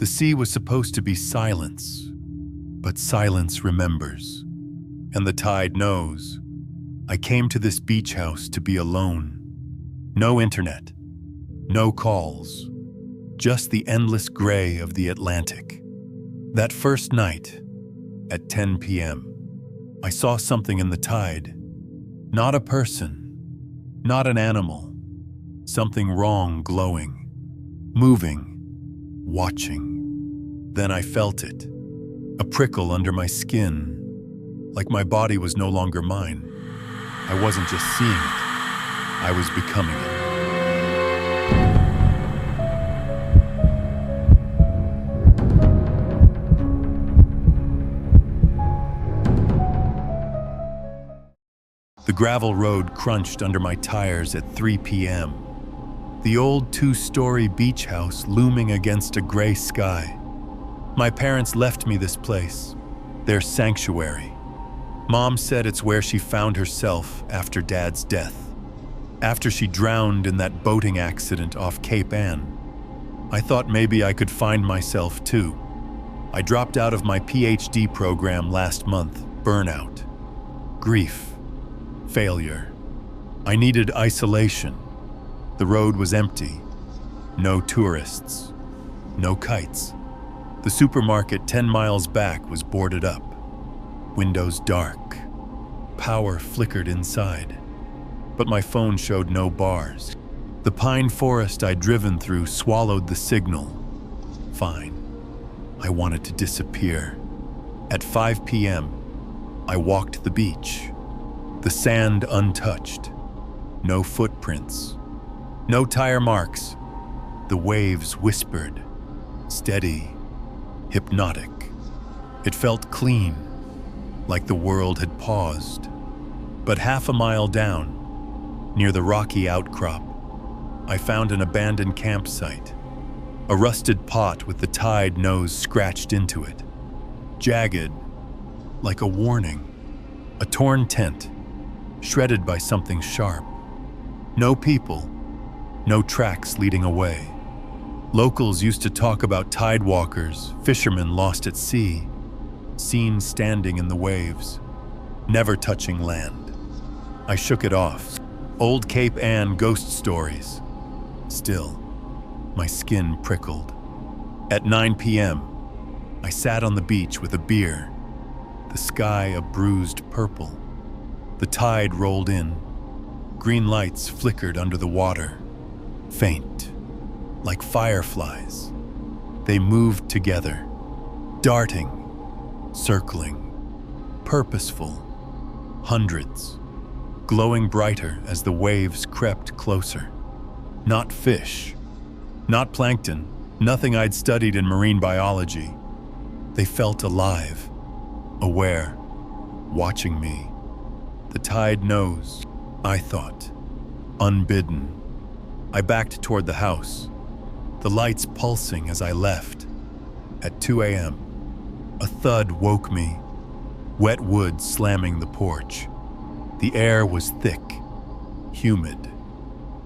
The sea was supposed to be silence, but silence remembers. And the tide knows. I came to this beach house to be alone. No internet, no calls, just the endless gray of the Atlantic. That first night, at 10 p.m., I saw something in the tide. Not a person, not an animal. Something wrong glowing, moving, watching. Then I felt it, a prickle under my skin, like my body was no longer mine. I wasn't just seeing it, I was becoming it. The gravel road crunched under my tires at 3 p.m. The old two-story beach house looming against a gray sky. My parents left me this place, their sanctuary. Mom said it's where she found herself after Dad's death, after she drowned in that boating accident off Cape Ann. I thought maybe I could find myself too. I dropped out of my PhD program last month, burnout, grief, failure. I needed isolation. The road was empty. No tourists. No kites. The supermarket 10 miles back was boarded up. Windows dark. Power flickered inside. But my phone showed no bars. The pine forest I'd driven through swallowed the signal. Fine. I wanted to disappear. At 5 p.m., I walked the beach. The sand untouched. No footprints. No tire marks. The waves whispered. Steady. Hypnotic. It felt clean, like the world had paused. But half a mile down, near the rocky outcrop, I found an abandoned campsite. A rusted pot with the tide nose scratched into it. Jagged, like a warning. A torn tent, shredded by something sharp. No people, no tracks leading away. Locals used to talk about tidewalkers, fishermen lost at sea, seen standing in the waves, never touching land. I shook it off. Old Cape Ann ghost stories. Still, my skin prickled. At 9 p.m., I sat on the beach with a beer, the sky a bruised purple. The tide rolled in. Green lights flickered under the water, faint, like fireflies. They moved together, darting, circling, purposeful, hundreds, glowing brighter as the waves crept closer. Not fish, not plankton, nothing I'd studied in marine biology. They felt alive, aware, watching me. The tide knows, I thought, unbidden. I backed toward the house, the lights pulsing as I left. At 2 a.m., a thud woke me, wet wood slamming the porch. The air was thick, humid,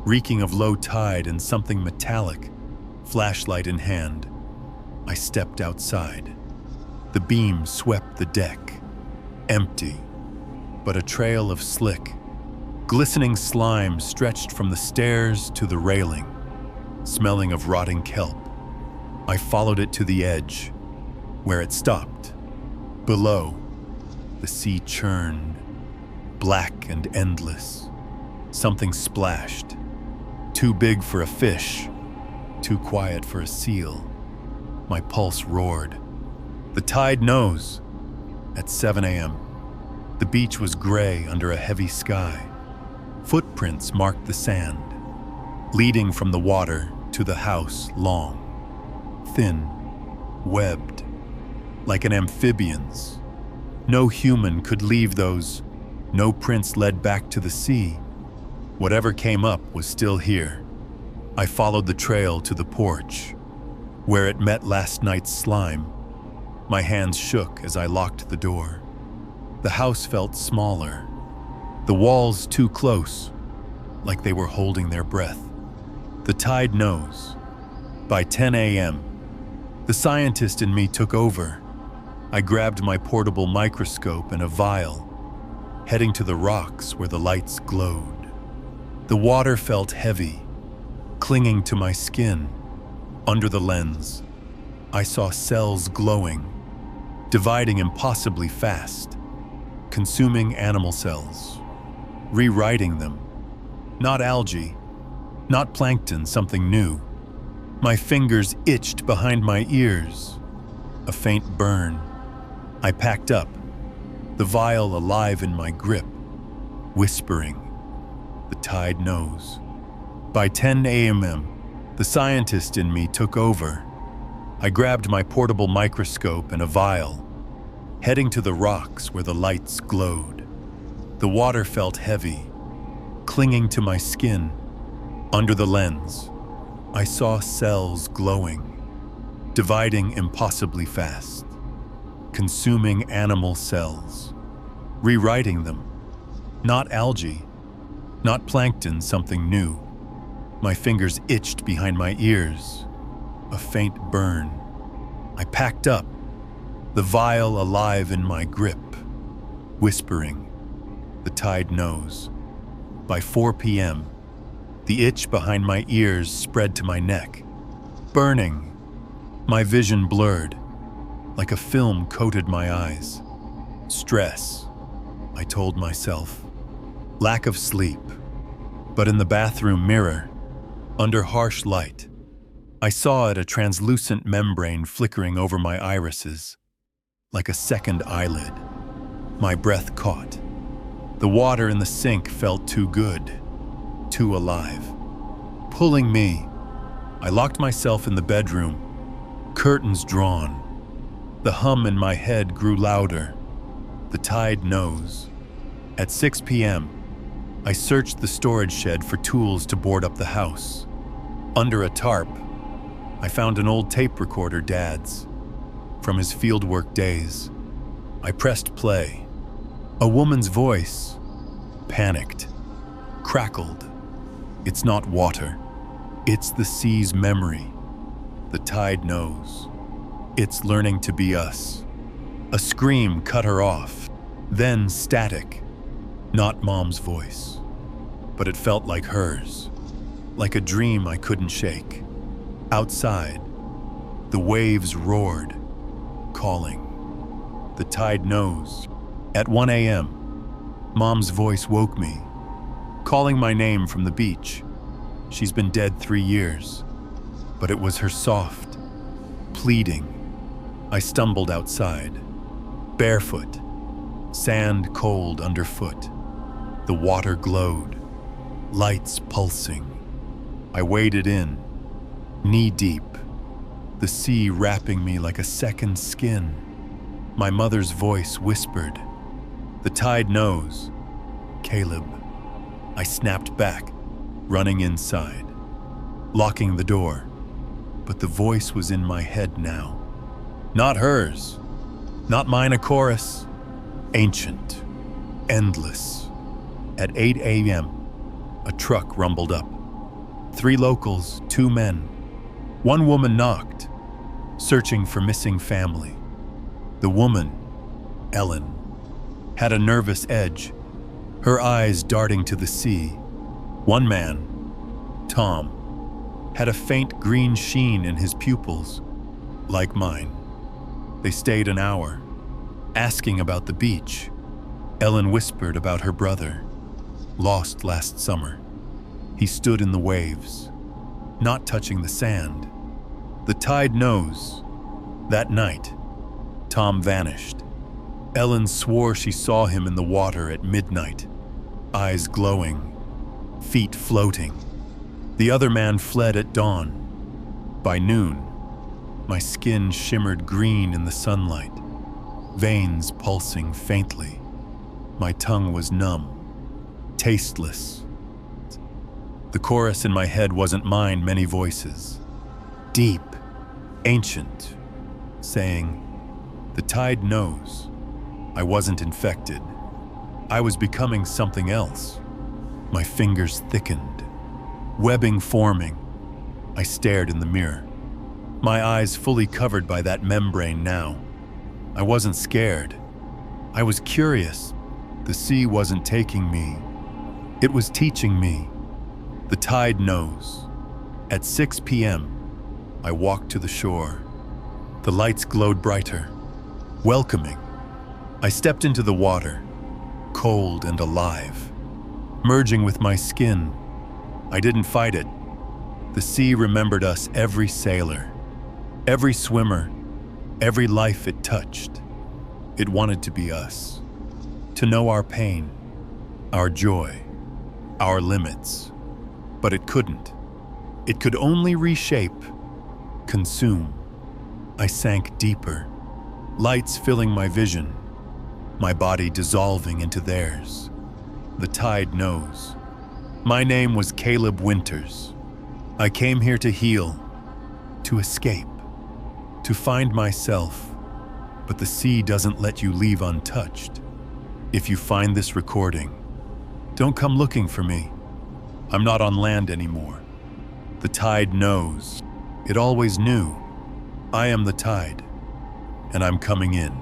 reeking of low tide and something metallic, flashlight in hand. I stepped outside. The beam swept the deck, empty, but a trail of slick, glistening slime stretched from the stairs to the railing, smelling of rotting kelp. I followed it to the edge, where it stopped. Below, the sea churned, black and endless. Something splashed, too big for a fish, too quiet for a seal. My pulse roared. The tide knows. At 7 a.m., the beach was gray under a heavy sky. Footprints marked the sand, leading from the water to the house long, thin, webbed, like an amphibian's. No human could leave those. No prints led back to the sea. Whatever came up was still here. I followed the trail to the porch, where it met last night's slime. My hands shook as I locked the door. The house felt smaller, the walls too close, like they were holding their breath. The tide knows. By 10 a.m., The scientist in me took over. I grabbed my portable microscope and a vial, heading to the rocks where the lights glowed. The water felt heavy, clinging to my skin. Under the lens, I saw cells glowing, dividing impossibly fast, consuming animal cells, rewriting them. Not algae, not plankton, something new. My fingers itched behind my ears. A faint burn. I packed up, the vial alive in my grip, whispering. The tide knows. By 10 a.m., the scientist in me took over. I grabbed my portable microscope and a vial, heading to the rocks where the lights glowed. The water felt heavy, clinging to my skin. Under the lens, I saw cells glowing, dividing impossibly fast, consuming animal cells, rewriting them. Not algae, not plankton, something new. My fingers itched behind my ears. A faint burn. I packed up, the vial alive in my grip, whispering. The tide knows. By 4 p.m., the itch behind my ears spread to my neck, burning. My vision blurred, like a film coated my eyes. Stress, I told myself. Lack of sleep. But in the bathroom mirror, under harsh light, I saw it, a translucent membrane flickering over my irises, like a second eyelid. My breath caught. The water in the sink felt too good, too alive. Pulling me, I locked myself in the bedroom, curtains drawn. The hum in my head grew louder. The tide knows. At 6 p.m., I searched the storage shed for tools to board up the house. Under a tarp, I found an old tape recorder Dad's, from his fieldwork days. I pressed play. A woman's voice, panicked, crackled. It's not water. It's the sea's memory. The tide knows. It's learning to be us. A scream cut her off, then static. Not Mom's voice, but it felt like hers, like a dream I couldn't shake. Outside, the waves roared, calling. The tide knows. At 1 a.m., Mom's voice woke me, calling my name from the beach. She's been dead 3 years, but it was her soft, pleading. I stumbled outside, barefoot, sand cold underfoot. The water glowed, lights pulsing. I waded in, knee-deep, the sea wrapping me like a second skin. My mother's voice whispered, "The tide knows, Caleb." I snapped back, running inside, locking the door, but the voice was in my head now. Not hers, not mine, a chorus, ancient, endless. At 8 a.m., a truck rumbled up. 3 locals, 2 men. 1 woman knocked, searching for missing family. The woman, Ellen, had a nervous edge, her eyes darting to the sea. 1 man, Tom, had a faint green sheen in his pupils, like mine. They stayed an hour, asking about the beach. Ellen whispered about her brother, lost last summer. He stood in the waves, not touching the sand. The tide knows. That night, Tom vanished. Ellen swore she saw him in the water at midnight, eyes glowing, feet floating. The other man fled at dawn. By noon, my skin shimmered green in the sunlight, veins pulsing faintly. My tongue was numb, tasteless. The chorus in my head wasn't mine, many voices. Deep, ancient, saying, "The tide knows." I wasn't infected. I was becoming something else. My fingers thickened, webbing forming. I stared in the mirror. my eyes fully covered by that membrane now. I wasn't scared. I was curious. The sea wasn't taking me. It was teaching me. The tide knows. At 6 p.m., I walked to the shore. The lights glowed brighter, welcoming. I stepped into the water, cold and alive, merging with my skin. I didn't fight it. The sea remembered us, every sailor, every swimmer, every life it touched. It wanted to be us, to know our pain, our joy, our limits. But it couldn't. It could only reshape, consume. I sank deeper, lights filling my vision, my body dissolving into theirs. The tide knows. My name was Caleb Winters. I came here to heal, to escape, to find myself. But the sea doesn't let you leave untouched. If you find this recording, don't come looking for me. I'm not on land anymore. The tide knows. It always knew. I am the tide, and I'm coming in.